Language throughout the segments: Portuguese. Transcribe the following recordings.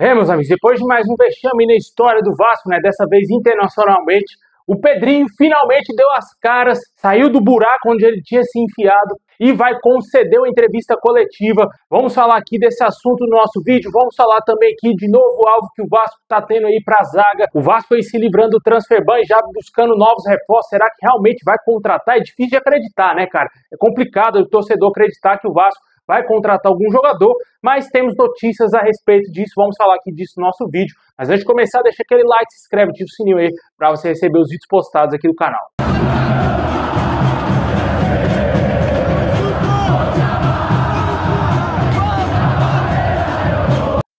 Meus amigos, depois de mais um vexame na história do Vasco, dessa vez internacionalmente, o Pedrinho finalmente deu as caras, saiu do buraco onde ele tinha se enfiado e vai conceder uma entrevista coletiva. Vamos falar aqui desse assunto no nosso vídeo, vamos falar também aqui de novo alvo que o Vasco está tendo aí para a zaga. O Vasco aí se livrando do transfer ban e já buscando novos reforços. Será que realmente vai contratar? É difícil de acreditar, né, cara? É complicado o torcedor acreditar que o Vasco vai contratar algum jogador, mas temos notícias a respeito disso, vamos falar aqui disso no nosso vídeo. Mas antes de começar, deixa aquele like, se inscreve, ativa o sininho aí para você receber os vídeos postados aqui do canal.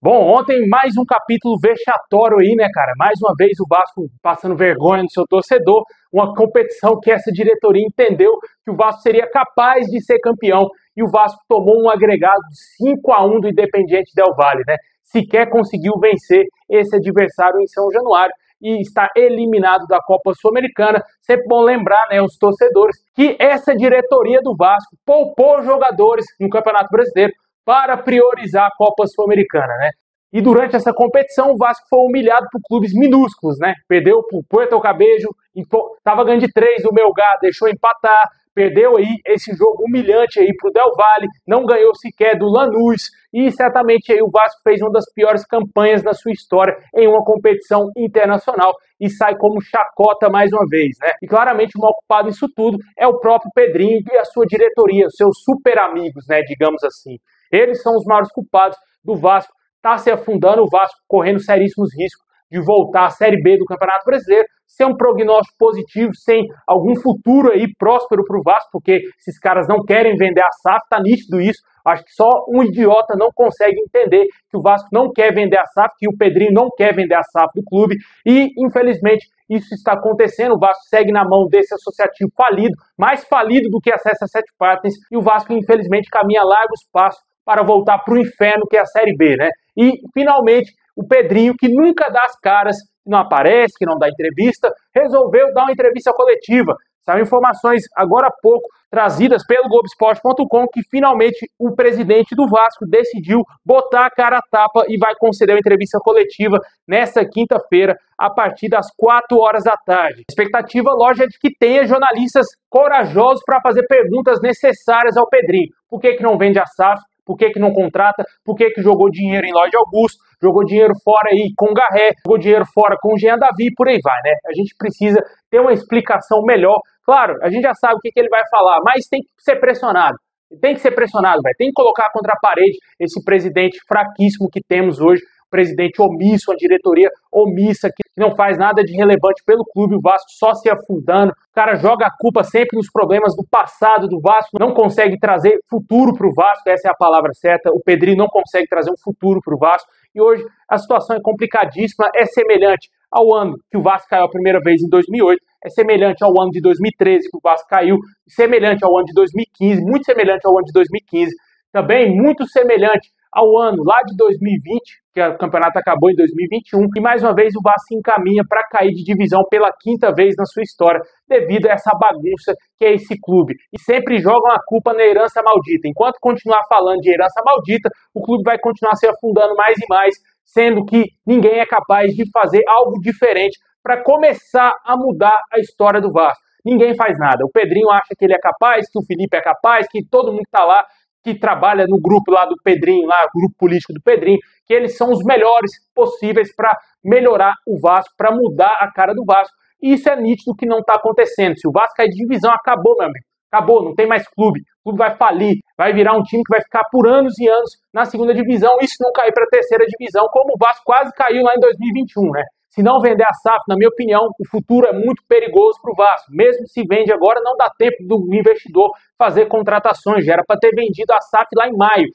Bom, ontem mais um capítulo vexatório aí, né, cara? Mais uma vez o Vasco passando vergonha no seu torcedor, uma competição que essa diretoria entendeu que o Vasco seria capaz de ser campeão e o Vasco tomou um agregado de 5-1 do Independiente Del Valle, né? Sequer conseguiu vencer esse adversário em São Januário e está eliminado da Copa Sul-Americana. Sempre bom lembrar, né, os torcedores, que essa diretoria do Vasco poupou jogadores no Campeonato Brasileiro para priorizar a Copa Sul-Americana, né? E durante essa competição, o Vasco foi humilhado por clubes minúsculos, né? Perdeu por Puerto Cabello, estava ganhando de 3, o Melgar deixou empatar, perdeu aí esse jogo humilhante aí pro Del Valle, não ganhou sequer do Lanús, e certamente aí o Vasco fez uma das piores campanhas da sua história em uma competição internacional e sai como chacota mais uma vez, né? E claramente o mal culpado nisso tudo é o próprio Pedrinho e a sua diretoria, os seus super amigos, né, digamos assim. Eles são os maiores culpados do Vasco tá se afundando, o Vasco correndo seríssimos riscos de voltar à Série B do Campeonato Brasileiro, sem um prognóstico positivo, sem algum futuro aí próspero para o Vasco, porque esses caras não querem vender a SAF, tá nítido isso. Acho que só um idiota não consegue entender que o Vasco não quer vender a SAF, que o Pedrinho não quer vender a SAF do clube, e infelizmente isso está acontecendo. O Vasco segue na mão desse associativo falido, mais falido do que a CSA7 Partners, e o Vasco infelizmente caminha largos passos para voltar para o inferno que é a Série B, né? E, finalmente, o Pedrinho, que nunca dá as caras, que não aparece, que não dá entrevista, resolveu dar uma entrevista coletiva. São informações, agora há pouco, trazidas pelo Globoesporte.com, que finalmente o presidente do Vasco decidiu botar a cara a tapa e vai conceder uma entrevista coletiva nesta quinta-feira, a partir das 4 horas da tarde. A expectativa, lógico, é de que tenha jornalistas corajosos para fazer perguntas necessárias ao Pedrinho. Por que não vende a SAF? Por que não contrata? Por que jogou dinheiro em Lloyd Augusto? Jogou dinheiro fora aí com Garré? Jogou dinheiro fora com Jean Davi? E por aí vai, né? A gente precisa ter uma explicação melhor. Claro, a gente já sabe o que ele vai falar, mas tem que ser pressionado. Tem que ser pressionado, velho. Tem que colocar contra a parede esse presidente fraquíssimo que temos hoje. Presidente omisso, a diretoria omissa, que não faz nada de relevante pelo clube, o Vasco só se afundando. O cara joga a culpa sempre nos problemas do passado do Vasco, não consegue trazer futuro para o Vasco, essa é a palavra certa. O Pedrinho não consegue trazer um futuro para o Vasco. E hoje a situação é complicadíssima, é semelhante ao ano que o Vasco caiu a primeira vez em 2008, é semelhante ao ano de 2013 que o Vasco caiu, semelhante ao ano de 2015, muito semelhante ao ano de 2015, também muito semelhante ao ano lá de 2020, que o campeonato acabou em 2021, e mais uma vez o Vasco se encaminha para cair de divisão pela 5ª vez na sua história, devido a essa bagunça que é esse clube. E sempre jogam a culpa na herança maldita. Enquanto continuar falando de herança maldita, o clube vai continuar se afundando mais e mais, sendo que ninguém é capaz de fazer algo diferente para começar a mudar a história do Vasco. Ninguém faz nada. O Pedrinho acha que ele é capaz, que o Felipe é capaz, que todo mundo está lá, que trabalha no grupo lá do Pedrinho, lá, o grupo político do Pedrinho, que eles são os melhores possíveis para melhorar o Vasco, para mudar a cara do Vasco. E isso é nítido que não está acontecendo. Se o Vasco cair de divisão, acabou, meu amigo. Acabou, não tem mais clube. O clube vai falir, vai virar um time que vai ficar por anos e anos na 2ª divisão, e se não cair para a 3ª divisão, como o Vasco quase caiu lá em 2021, né? Se não vender a SAF, na minha opinião, o futuro é muito perigoso para o Vasco. Mesmo se vende agora, não dá tempo do investidor fazer contratações. Já era para ter vendido a SAF lá em maio.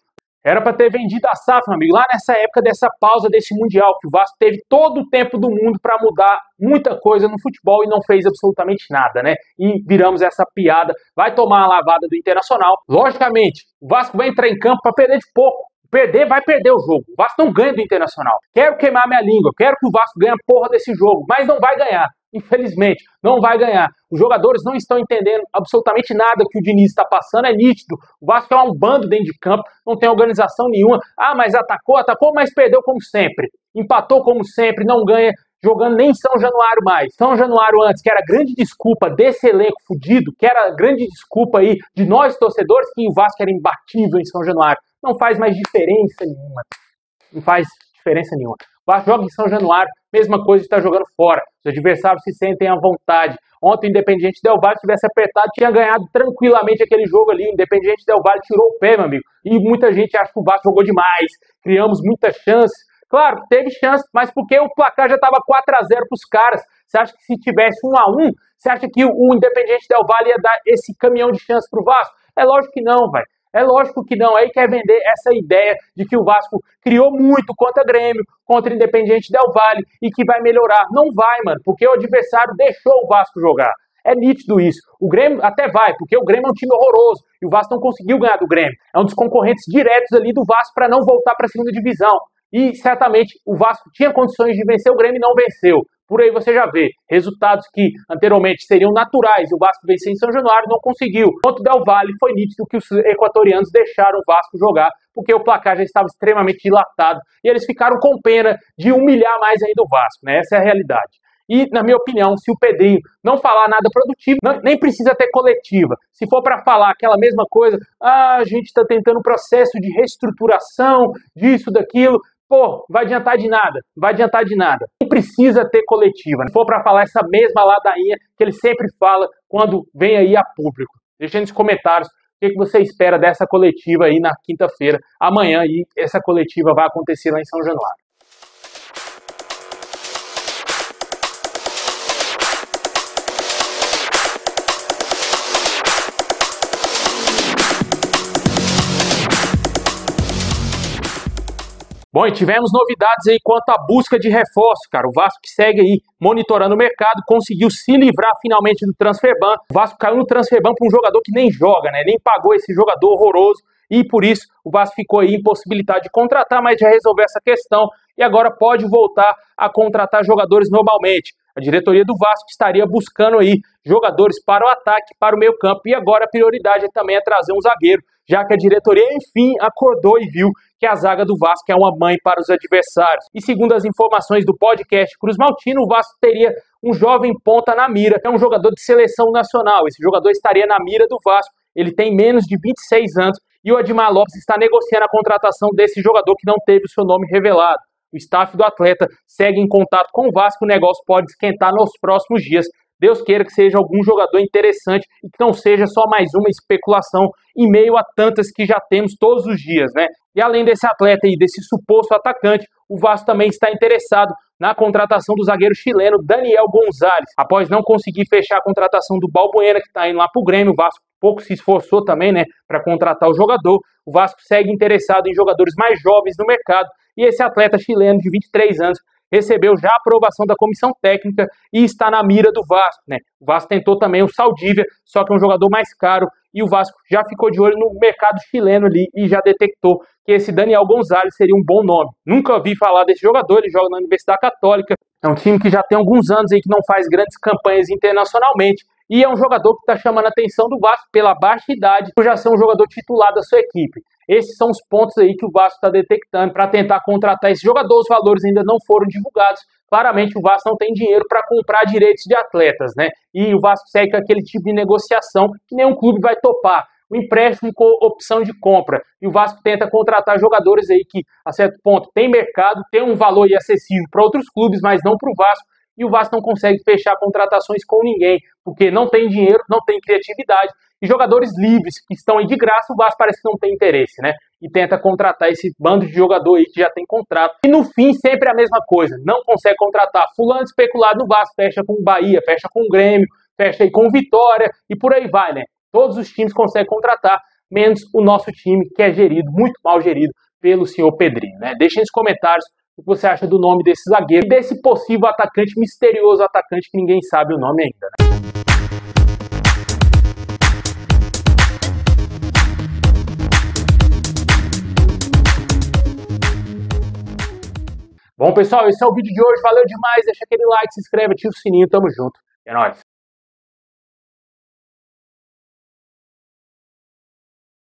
Era para ter vendido a SAF, meu amigo, lá nessa época dessa pausa desse Mundial, que o Vasco teve todo o tempo do mundo para mudar muita coisa no futebol e não fez absolutamente nada, né? E viramos essa piada. Vai tomar a lavada do Internacional. Logicamente, o Vasco vai entrar em campo para perder de pouco. Perder, vai perder o jogo. O Vasco não ganha do Internacional. Quero queimar minha língua, quero que o Vasco ganhe a porra desse jogo, mas não vai ganhar. Infelizmente, não vai ganhar. Os jogadores não estão entendendo absolutamente nada que o Diniz está passando, é nítido. O Vasco é um bando dentro de campo, não tem organização nenhuma. Ah, mas atacou, mas perdeu como sempre. Empatou como sempre, não ganha jogando nem em São Januário mais. São Januário antes, que era a grande desculpa desse elenco fudido, que era a grande desculpa aí de nós torcedores, que o Vasco era imbatível em São Januário. Não faz mais diferença nenhuma. Não faz diferença nenhuma. O Vasco joga em São Januário, mesma coisa de estar jogando fora. Os adversários se sentem à vontade. Ontem o Independiente Del Valle tivesse apertado, tinha ganhado tranquilamente aquele jogo ali. O Independiente Del Valle tirou o pé, meu amigo. E muita gente acha que o Vasco jogou demais. Criamos muitas chances. Claro, teve chance, mas porque o placar já estava 4-0 para os caras. Você acha que se tivesse 1-1, você acha que o Independiente Del Valle ia dar esse caminhão de chance para o Vasco? É lógico que não, velho. É lógico que não. Aí quer vender essa ideia de que o Vasco criou muito contra Grêmio, contra o Independiente Del Valle e que vai melhorar. Não vai, mano, porque o adversário deixou o Vasco jogar. É nítido isso. O Grêmio até vai, porque o Grêmio é um time horroroso e o Vasco não conseguiu ganhar do Grêmio. É um dos concorrentes diretos ali do Vasco para não voltar para a segunda divisão. E certamente o Vasco tinha condições de vencer o Grêmio e não venceu. Por aí você já vê resultados que anteriormente seriam naturais. O Vasco venceu em São Januário, não conseguiu. Contra o Del Valle, foi nítido que os equatorianos deixaram o Vasco jogar, porque o placar já estava extremamente dilatado. E eles ficaram com pena de humilhar mais ainda o Vasco, né? Essa é a realidade. E, na minha opinião, se o Pedrinho não falar nada produtivo, nem precisa ter coletiva. Se for para falar aquela mesma coisa, a gente está tentando um processo de reestruturação, disso, daquilo, pô, vai adiantar de nada, vai adiantar de nada. Não precisa ter coletiva. Se for para falar essa mesma ladainha que ele sempre fala quando vem aí a público. Deixa nos comentários o que você espera dessa coletiva aí na quinta-feira. Amanhã aí essa coletiva vai acontecer lá em São Januário. Bom, e tivemos novidades aí quanto à busca de reforço, cara. O Vasco que segue aí monitorando o mercado, conseguiu se livrar finalmente do Transferban. O Vasco caiu no Transferban para um jogador que nem joga, né? Nem pagou esse jogador horroroso e por isso o Vasco ficou aí impossibilitado de contratar, mas já resolveu essa questão e agora pode voltar a contratar jogadores normalmente. A diretoria do Vasco estaria buscando aí jogadores para o ataque, para o meio campo e agora a prioridade também é trazer um zagueiro, já que a diretoria, enfim, acordou e viu que a zaga do Vasco é uma mãe para os adversários. E segundo as informações do podcast Cruz Maltino, o Vasco teria um jovem ponta na mira, é um jogador de seleção nacional. Esse jogador estaria na mira do Vasco, ele tem menos de 26 anos e o Admar Lopes está negociando a contratação desse jogador que não teve o seu nome revelado. O staff do atleta segue em contato com o Vasco, o negócio pode esquentar nos próximos dias. Deus queira que seja algum jogador interessante e que não seja só mais uma especulação em meio a tantas que já temos todos os dias, né? E além desse atleta e desse suposto atacante, o Vasco também está interessado na contratação do zagueiro chileno Daniel Gonzalez. Após não conseguir fechar a contratação do Balbuena, que está indo lá para o Grêmio, o Vasco pouco se esforçou também, né, para contratar o jogador. O Vasco segue interessado em jogadores mais jovens no mercado e esse atleta chileno de 23 anos recebeu já a aprovação da comissão técnica e está na mira do Vasco, né? O Vasco tentou também o Saldívia, só que é um jogador mais caro e o Vasco já ficou de olho no mercado chileno ali e já detectou que esse Daniel Gonzalez seria um bom nome. Nunca ouvi falar desse jogador, ele joga na Universidade Católica, é um time que já tem alguns anos aí que não faz grandes campanhas internacionalmente e é um jogador que está chamando a atenção do Vasco pela baixa idade, por já ser um jogador titular da sua equipe. Esses são os pontos aí que o Vasco está detectando para tentar contratar esse jogador. Os valores ainda não foram divulgados. Claramente o Vasco não tem dinheiro para comprar direitos de atletas, né? E o Vasco segue com aquele tipo de negociação que nenhum clube vai topar. O empréstimo com opção de compra. E o Vasco tenta contratar jogadores aí que, a certo ponto, tem mercado, tem um valor acessível para outros clubes, mas não para o Vasco. E o Vasco não consegue fechar contratações com ninguém, porque não tem dinheiro, não tem criatividade. E jogadores livres que estão aí de graça, o Vasco parece que não tem interesse, né? E tenta contratar esse bando de jogador aí que já tem contrato. E no fim, sempre a mesma coisa. Não consegue contratar. Fulano especulado no Vasco, fecha com o Bahia, fecha com o Grêmio, fecha aí com o Vitória e por aí vai, né? Todos os times conseguem contratar, menos o nosso time, que é gerido, muito mal gerido, pelo senhor Pedrinho, né? Deixem nos comentários o que você acha do nome desse zagueiro e desse possível atacante, misterioso atacante que ninguém sabe o nome ainda, né? Bom, pessoal, esse é o vídeo de hoje. Valeu demais. Deixa aquele like, se inscreve, ativa o sininho. Tamo junto. É nóis.